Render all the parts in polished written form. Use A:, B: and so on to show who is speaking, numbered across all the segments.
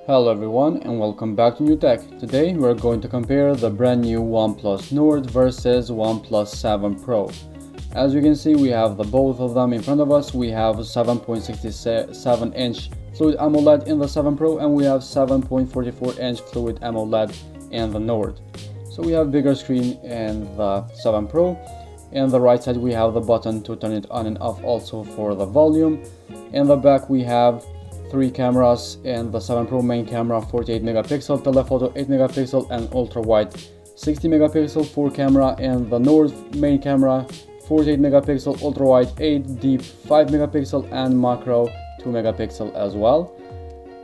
A: Hello everyone and welcome back to New Tech. Today we're going to compare the brand new OnePlus Nord versus OnePlus 7 Pro. As you can see, we have both of them in front of us. We have 7.67 inch Fluid AMOLED in the 7 Pro and we have 7.44 inch Fluid AMOLED in the Nord. So we have bigger screen in the 7 Pro. In the right side we have the button to turn it on and off, also for the volume. In the back we have three cameras. In the 7 Pro, main camera 48 megapixel, telephoto 8 megapixel and ultra wide 60 megapixel. 4 camera in the Nord, main camera 48 megapixel, ultra wide 8, deep 5 megapixel and macro 2 megapixel as well.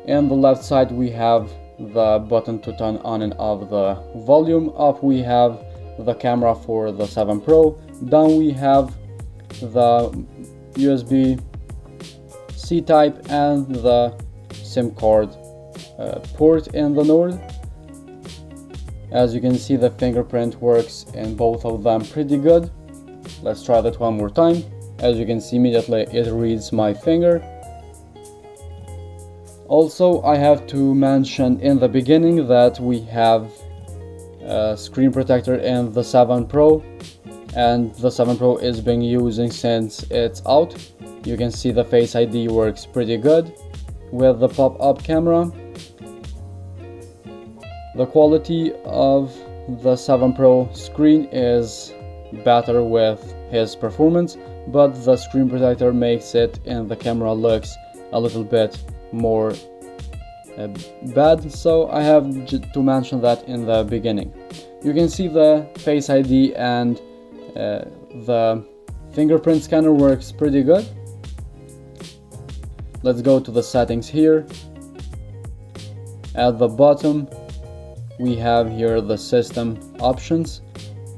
A: In the left side we have the button to turn on and off the volume. Up we have the camera for the 7 Pro. Down we have the USB C type and the SIM card port in the Nord. As you can see, the fingerprint works in both of them pretty good. Let's try that one more time. As you can see, immediately it reads my finger. Also, I have to mention in the beginning that we have a screen protector in the 7 Pro, and the 7 Pro is being used since it's out. You can see the Face ID works pretty good with the pop-up camera. The quality of the 7 Pro screen is better with his performance, but the screen protector makes it in the camera looks a little bit more bad, so I have to mention that in the beginning. You can see the Face ID and the fingerprint scanner works pretty good. Let's go to the settings here. At the bottom we have here the system options.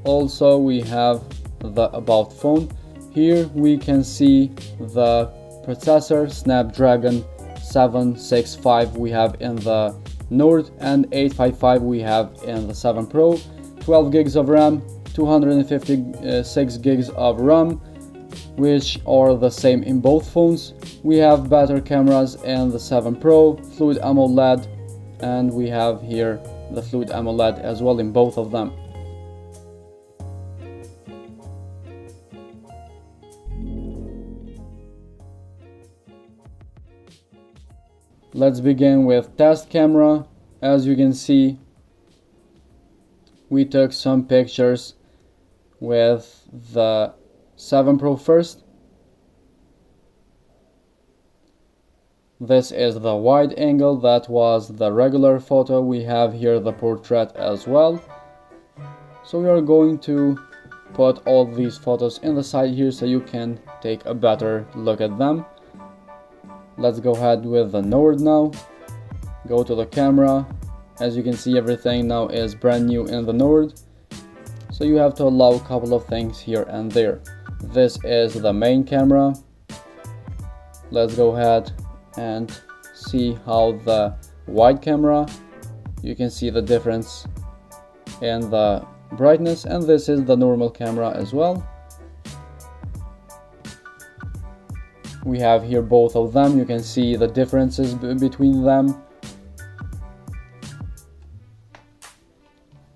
A: Also we have the about phone. Here we can see the processor Snapdragon 765 we have in the Nord and 855 we have in the 7 Pro. 12 gigs of RAM, 256 gigs of RAM, which are the same in both phones. We have better cameras in the 7 Pro, Fluid AMOLED, and we have here the Fluid AMOLED as well in both of them. Let's begin with test camera. As you can see, we took some pictures with the 7 Pro first. This is the wide angle, that was the regular photo. We have here the portrait as well. So we are going to put all these photos in the side here so you can take a better look at them. Let's go ahead with the Nord now. Go to the camera. As you can see, everything now is brand new in the Nord. So you have to allow a couple of things here and there. This is the main camera. Let's go ahead and see how the wide camera, you can see the difference in the brightness, and this is the normal camera as well. We have here both of them. You can see the differences between them.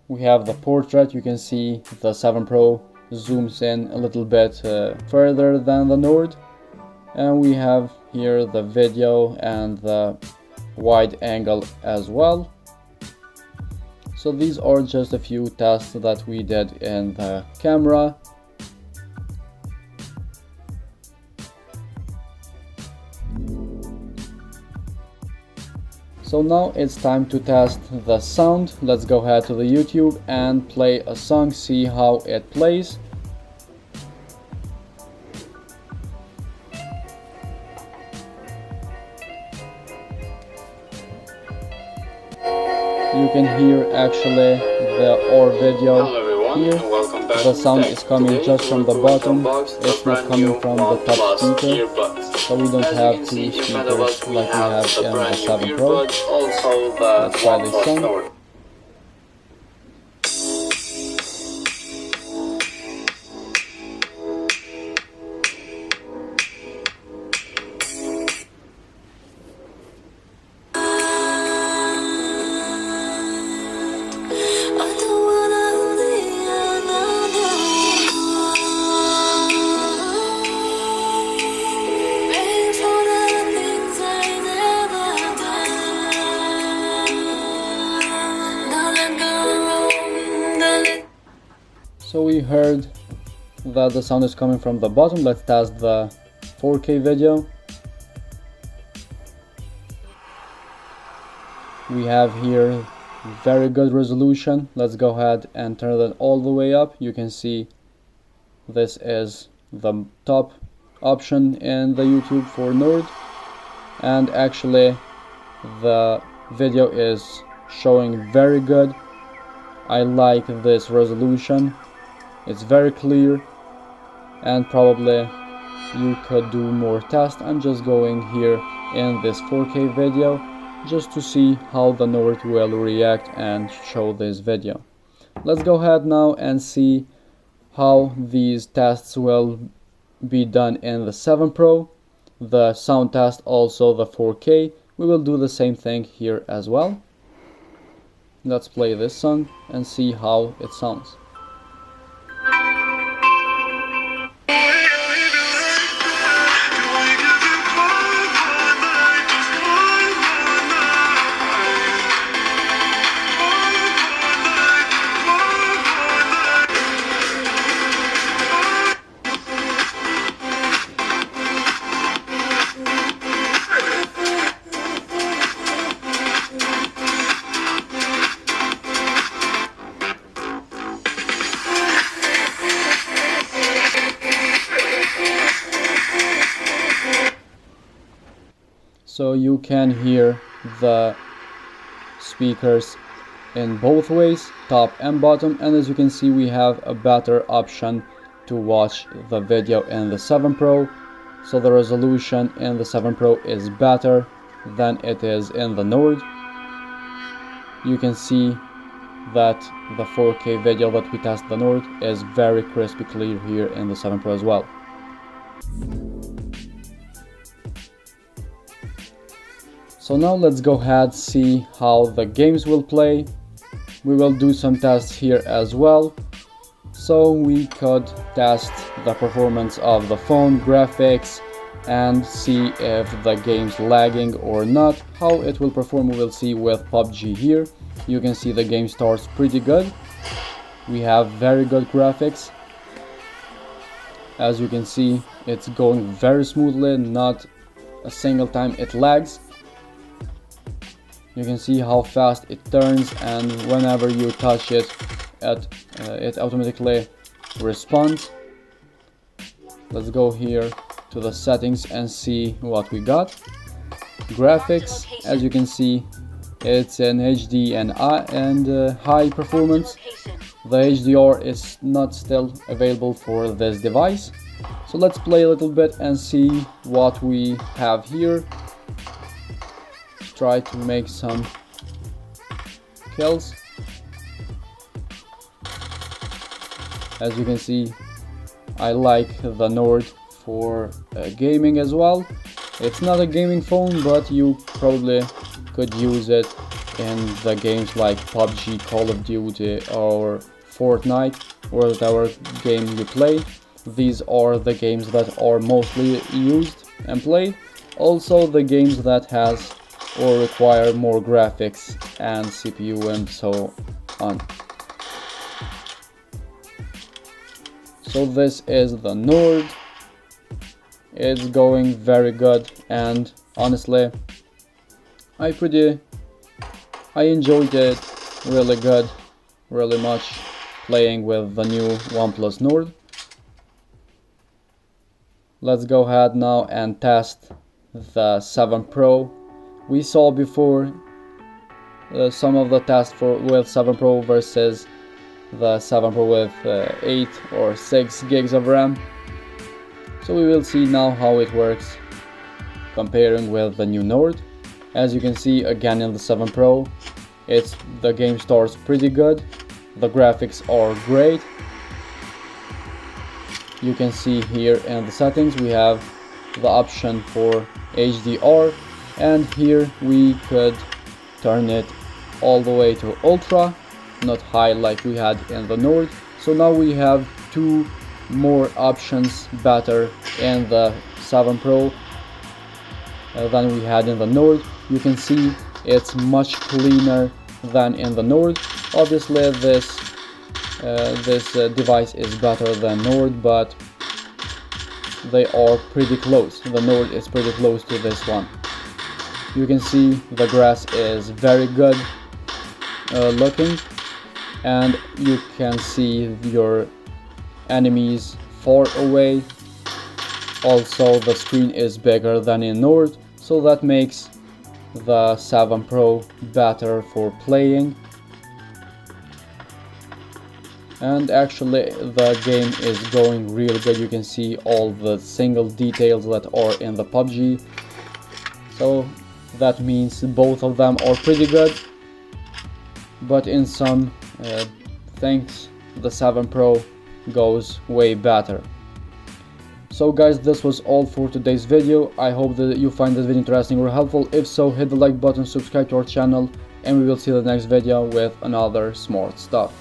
A: We have the portrait. You can see the 7 Pro zooms in a little bit further than the Nord. And we have here the video and the wide angle as well. So these are just a few tests that we did in the camera. So now it's time to test the sound. Let's go ahead to the YouTube and play a song, see how it plays. You can hear actually our video here. The sound is coming just from the bottom. It's not coming from the top speaker. So we don't have two speakers like we have in the 7 Pro. Let's try this song. heard that the sound is coming from the bottom. Let's test the 4K video. We have here very good resolution. Let's go ahead and turn it all the way up. You can see this is the top option in the YouTube for Nord, and actually the video is showing very good. I like this resolution, it's very clear, and probably you could do more tests. I'm just going here in this 4K video just to see how the Nord will react and show this video. Let's go ahead now and see how these tests will be done in the 7 Pro, the sound test, also the 4K. We will do the same thing here as well. Let's play this song and see how it sounds. So you can hear the speakers in both ways, top and bottom, and as you can see we have a better option to watch the video in the 7 Pro. So the resolution in the 7 Pro is better than it is in the Nord. You can see that the 4K video that we test the Nord is very crispy clear here in the 7 Pro as well. So now let's go ahead see how the games will play. We will do some tests here as well, so we could test the performance of the phone, graphics, and see if the game's lagging or not. How it will perform we will see with PUBG here. You can see the game starts pretty good. We have very good graphics. As you can see, it's going very smoothly, not a single time it lags. You can see how fast it turns, and whenever you touch it, it automatically responds. Let's go here to the settings and see what we got. Graphics, as you can see, it's in HD and high performance. The HDR is not still available for this device. So let's play a little bit and see what we have here. Try to make some kills. As you can see, I like the Nord for gaming as well. It's not a gaming phone, but you probably could use it in the games like PUBG, Call of Duty, or Fortnite, or whatever game you play. These are the games that are mostly used and played. Also the games that has or require more graphics and CPU and so on. So this is the Nord. It's going very good, and honestly I enjoyed it really good, really much, playing with the new OnePlus Nord. Let's go ahead now and test the 7 Pro. We saw before some of the tests with 7 Pro versus the 7 Pro with 8 or 6 gigs of RAM. So we will see now how it works comparing with the new Nord. As you can see, again in the 7 Pro, the game starts pretty good. The graphics are great. You can see here in the settings we have the option for HDR, and here we could turn it all the way to ultra, not high like we had in the Nord. So now we have two more options better in the 7 Pro than we had in the Nord. You can see it's much cleaner than in the Nord. Obviously this this device is better than Nord, but they are pretty close. The Nord is pretty close to this one. You can see the grass is very good looking, and you can see your enemies far away. Also, the screen is bigger than in Nord, so that makes the 7 Pro better for playing. And actually the game is going real good. You can see all the single details that are in the PUBG, so that means both of them are pretty good, but in some things the 7 Pro goes way better. So guys, this was all for today's video. I hope that you find this video interesting or helpful. If so, hit the like button, subscribe to our channel, and we will see you in the next video with another smart stuff.